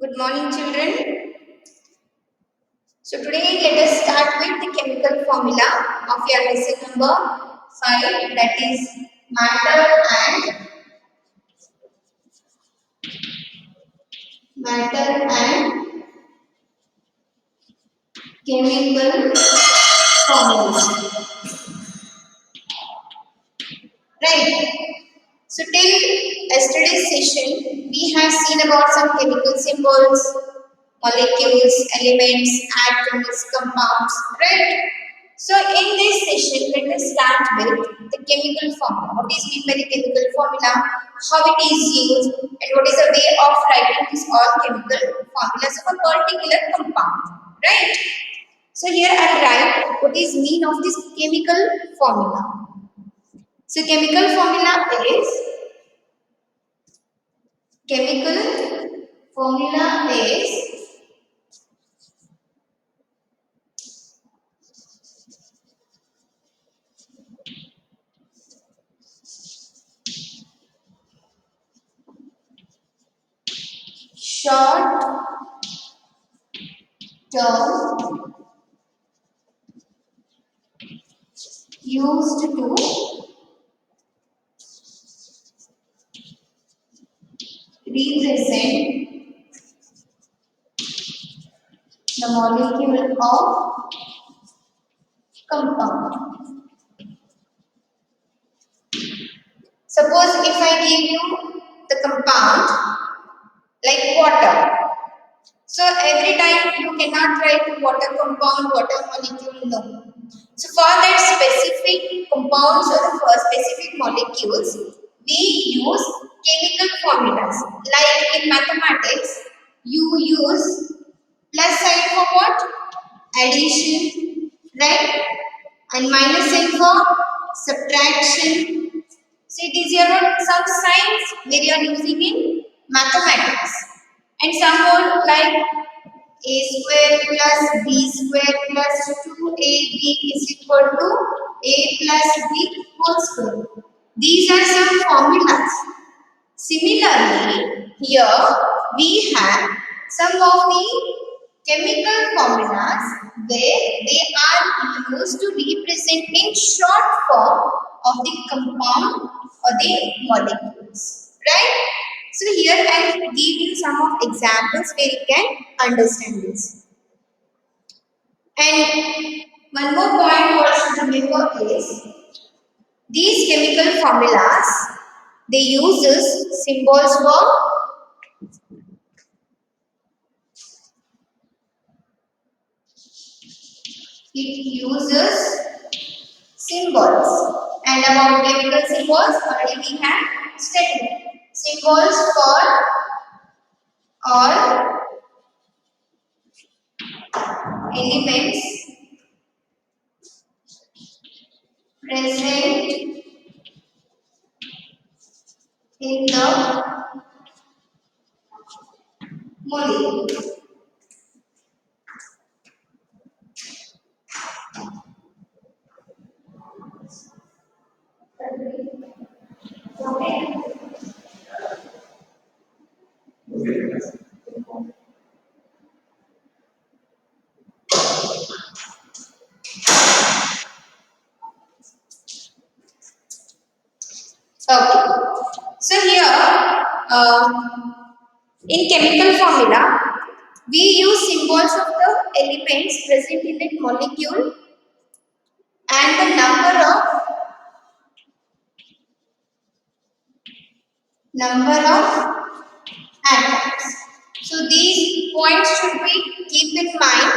Good morning, children. So today let us start with the chemical formula of your lesson number 5, that is matter and chemical formula. Right. So till yesterday's session, we have seen about some chemical symbols, molecules, elements, atoms, compounds, right? So in this session, let us start with the chemical formula. What is meant by the chemical formula? How it is used, and what is the way of writing this all chemical formulas of a particular compound, right? So here I'll write what is mean of this chemical formula. So chemical formula is short term used to represent the molecule of compound. Suppose if I give you the compound like water. So every time you cannot write water compound, water molecule, no. So for that specific compounds or for specific molecules, we use chemical formulas. Like in mathematics, you use plus sign for what? Addition, right? And minus sign for subtraction. See, these are what some signs we are using in mathematics. And some more like a square plus b square plus 2ab is equal to a plus b whole square. These are some formulas. Similarly, here we have some of the chemical formulas where they are used to represent in short form of the compound or the molecules. Right? So here I will give you some of examples where you can understand this. And one more point what should remember is these chemical formulas they uses symbols for it uses symbols. And about chemical symbols already we have studied. Symbols for all elements present in the molecule. Okay. Okay. So here, in chemical formula, we use symbols of the elements present in that molecule and the number of atoms. So these points should be keep in mind.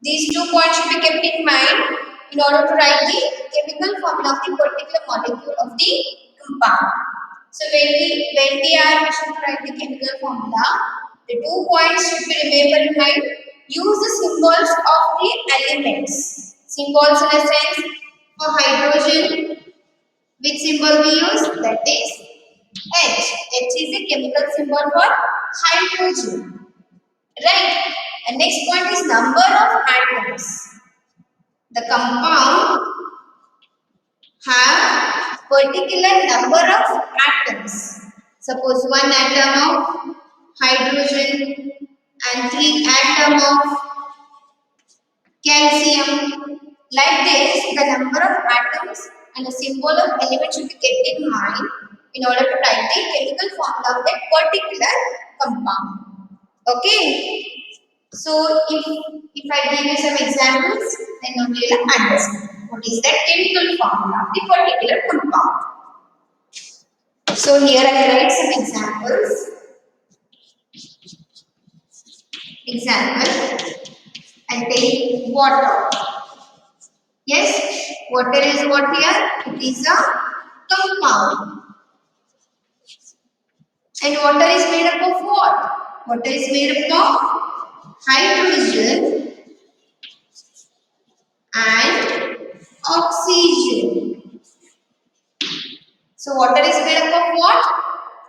These 2 points should be kept in mind in order to write the chemical formula of the particular molecule of the compound. So when we are wishing to write the chemical formula, the 2 points should be remembered in mind. Use the symbols of the elements. Symbols in a sense for hydrogen, which symbol we use? That is H. H is a chemical symbol for hydrogen. Right? And next point is number of atoms. The compound have particular number of atoms. Suppose one atom of hydrogen and 3 atom of calcium. Like this, the number of atoms and the symbol of element should be kept in mind in order to write the chemical formula of that particular compound. Okay. So if I give you some examples, then you will understand what is that chemical formula of the particular compound. So here I write some examples. Example, I take water. Yes, water is what here? It is a compound. And water is made up of what? Water is made up of hydrogen and oxygen. So water is made up of what?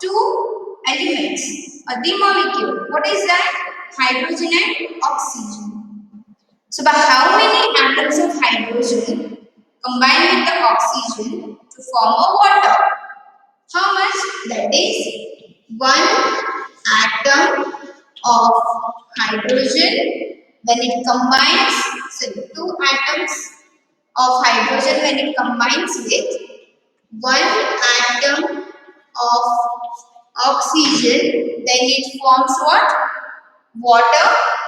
Two elements or the molecule. What is that? Hydrogen and oxygen. So by how many atoms of hydrogen combine with the oxygen to form a water? How much? That is one atom of hydrogen when it combines, so two atoms of hydrogen when it combines with one atom of oxygen, then it forms what? Water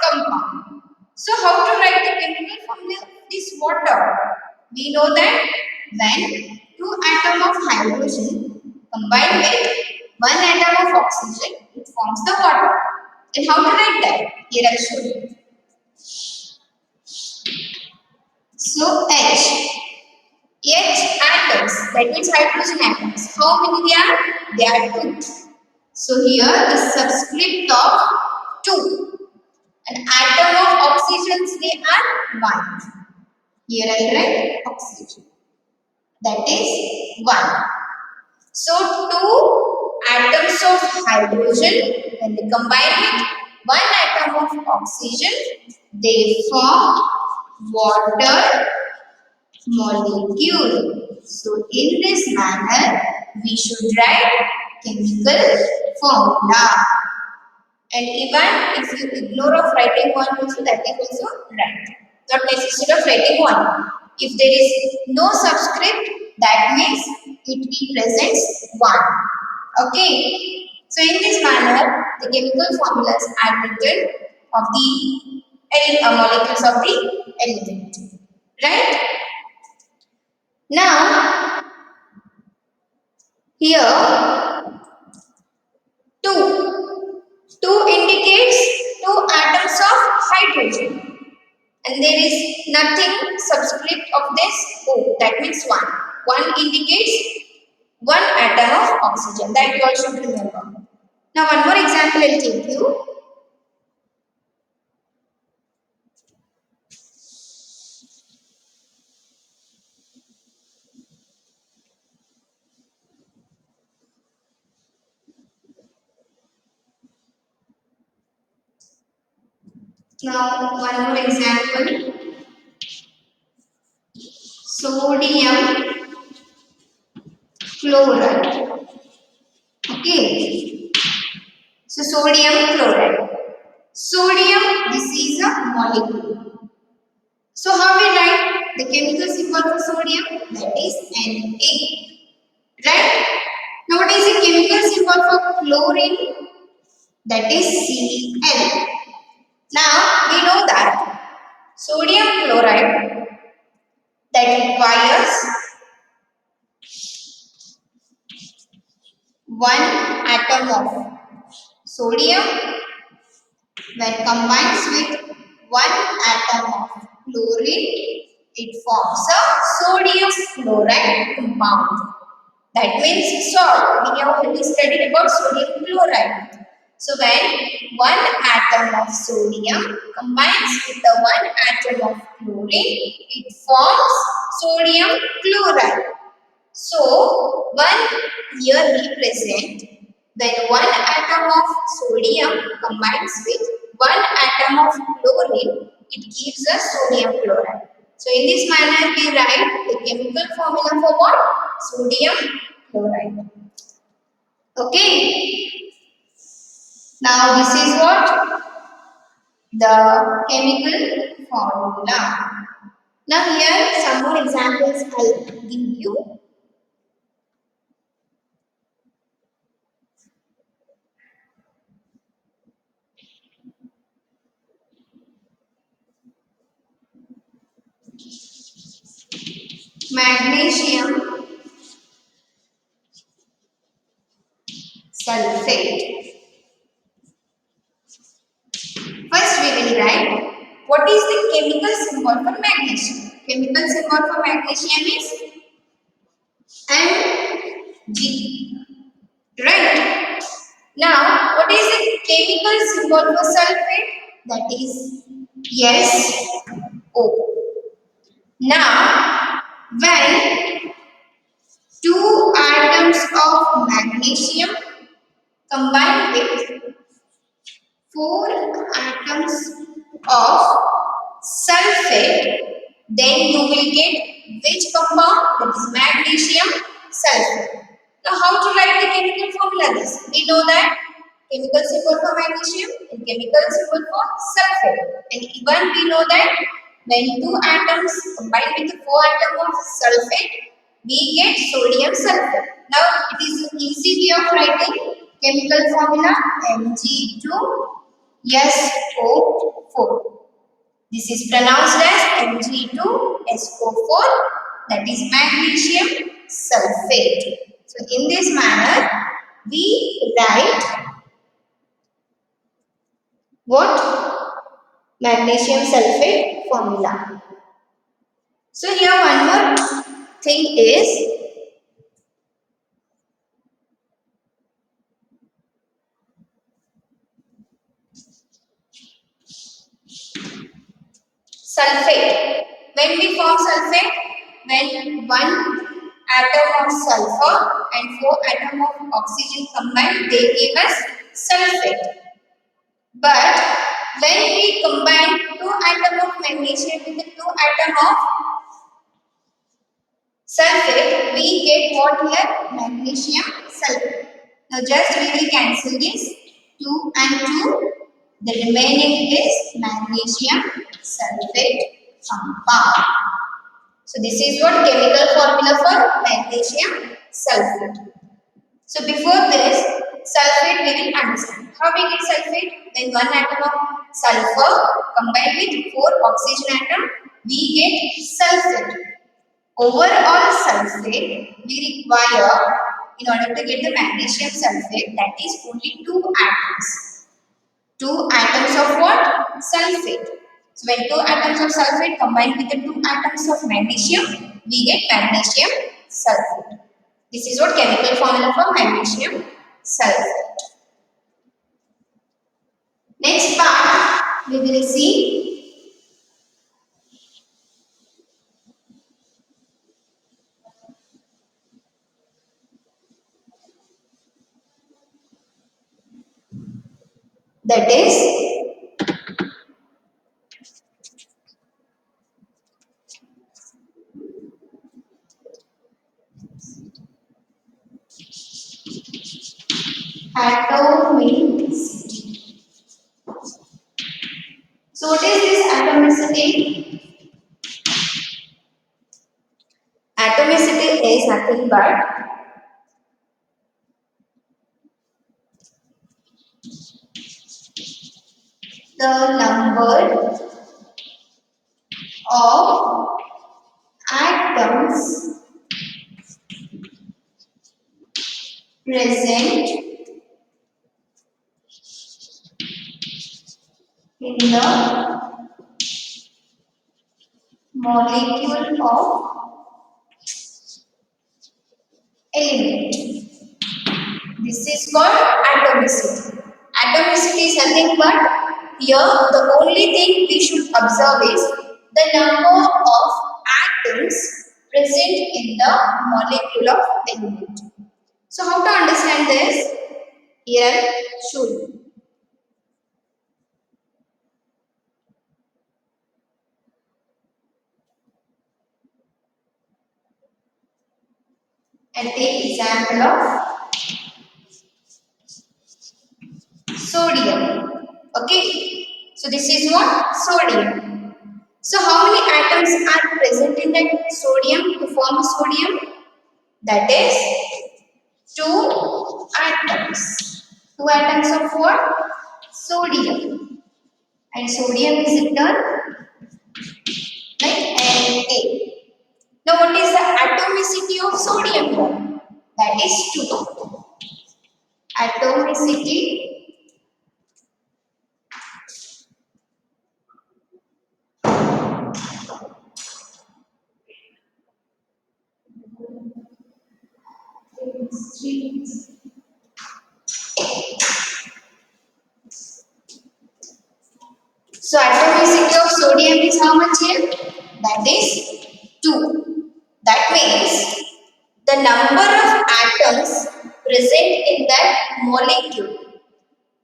compound. So how to write the chemical formula of this water? We know that when two atoms of hydrogen combine with one atom of oxygen, it forms the water. Then how to write that? Here I show you. So H atoms, that means hydrogen atoms. How many they are? They are two. So here the subscript of 2. An atom of oxygens, they are 1. Here I write oxygen. That is 1. So 2 atoms of hydrogen, when they combine with 1 atom of oxygen, they form water molecule. So in this manner, we should write chemical formula. And even if you ignore of writing one also, that is also right. Not necessary of writing one. If there is no subscript, that means it represents 1. Okay. So in this manner, the chemical formulas are written of the molecules of the element. Right? Now, here 2. 2 indicates 2 atoms of hydrogen. And there is nothing subscript of this O. That means 1. 1 indicates 1 atom of oxygen. That you all should remember. Now one more example I will take you. Now one more example. Sodium chloride. Okay. So sodium chloride. Sodium, this is a molecule. So how we write the chemical symbol for sodium? That is Na. Right? Now what is the chemical symbol for chlorine? That is Cl. Now we know that sodium chloride that requires one atom of sodium when combines with one atom of chlorine, it forms a sodium chloride compound. That means salt. We have already studied about sodium chloride. So when one atom of sodium combines with the one atom of chlorine, it forms sodium chloride. So one here represent when one atom of sodium combines with one atom of chlorine, it gives us sodium chloride. So in this manner we write the chemical formula for what? Sodium chloride. Okay. Now this is what? The chemical formula. Now here some more examples I'll give you. Magnesium sulfate. First we will write what is the chemical symbol for magnesium. Chemical symbol for magnesium is Mg. Right. Now what is the chemical symbol for sulfate? That is SO. Now when two atoms of magnesium combine with four atoms of sulfate, then you will get which compound? That is magnesium sulfate. Now how to write the chemical formula this? We know that chemical symbol for magnesium and chemical symbol for sulfate. And even we know that when two atoms combine with four atoms of sulfate, we get sodium sulfate. Now it is an easy way of writing chemical formula Mg2SO4. This is pronounced as Mg2SO4, that is magnesium sulfate. So in this manner we write what? Magnesium sulfate formula. So here one more thing is sulfate. When we form sulfate, when one atom of sulfur and four atom of oxygen combine, they give us sulfate. But when we combine two atom of magnesium with the two atom of sulfate, we get what here? Magnesium sulfate. Now just we will cancel this 2 and 2. The remaining is magnesium sulfate compound. So this is what chemical formula for magnesium sulfate. So before this, sulfate we will understand. How we get sulfate? When one atom of sulfur combined with four oxygen atom, we get sulfate. Overall sulfate we require in order to get the magnesium sulfate, that is only two atoms. Two atoms of what? Sulfate. So when two atoms of sulfate combine with the two atoms of magnesium, we get magnesium sulfate. This is what chemical formula for magnesium sulfate. Next part we will see that is atomicity. So what is this atomicity? Atomicity is nothing but the number of atoms present in the molecule of element. This is called atomicity. Atomicity is nothing but here the only thing we should observe is the number of atoms present in the molecule of element. So how to understand this? Here should. And take example of Sodium. Okay. So this is what? Sodium. So how many atoms are present in that sodium to form a sodium? That is two atoms. Two atoms of what? Sodium. And sodium is written like Na. Now what is the atomicity of sodium? That is 2. Atomicity So atomicity of sodium is how much here? That is 2. That means the number of atoms present in that molecule,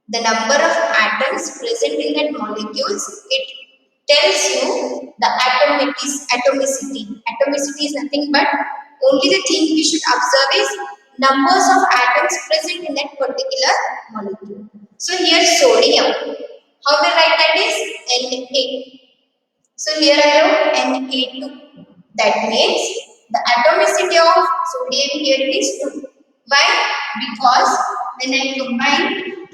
the number of atoms present in that molecules, it tells you the atomicity. Atomicity is nothing but only the thing we should observe is numbers of atoms present in that particular molecule. So here sodium, how we write that is Na. So here I wrote Na2. That means the atomicity of sodium here is 2. Why? Because when I combine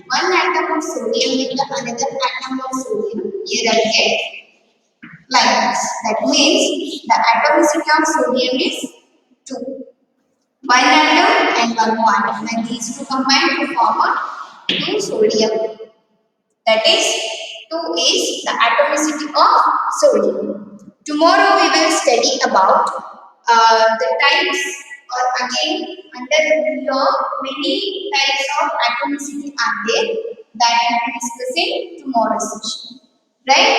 one atom of sodium with the another atom of sodium, here I get like this. That means the atomicity of sodium is 2. One atom and one more atom. And these two combine to form a 2 sodium. That is 2 is the atomicity of sodium. Tomorrow we will study about the types, or again under law many types of atomicity are there that we will discuss in tomorrow's session. Right?